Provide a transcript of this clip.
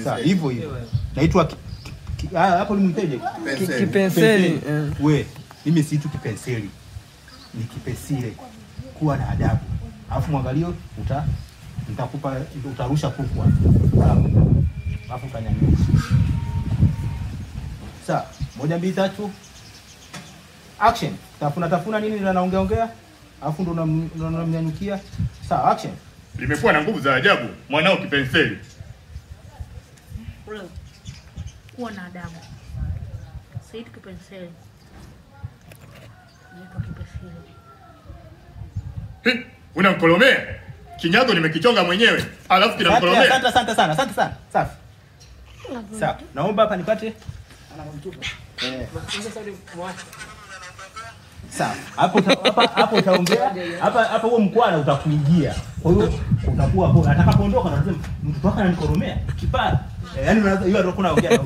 Sawa, hivyo hivyo. Naitwa hapo ni mteje? Kipenseli. Wewe, mimi si tu kipenseli. Ni kipesile. Kuwa na adabu. Alafu mwangalio nitakupa utarusha kuku hapo. Sawa. Alafu kanyanyuka. Sawa, 1 2 3. Action. Tafuna nini na naongea? Alafu ndo unamnyanyukia. Sawa, action. Limekuwa na nguvu za ajabu mwanao kipenseli. Kuwa na adabu. Said kipenseli. Niko kipenseli. Unamkolomea? Kinyago nimekichonga mwenyewe. Alafu kinamkolomea. Asante sana. Safi. Sawa. Naomba hapa nipate. Sawa. Hapo utaongea. Hapa huo mkwala utakuingia. Kwa hiyo utakuwa hapo. Atakapoondoka unasema mtu wako ananikoromea. Kipara. Yaani hiyo ndio kuna ongea.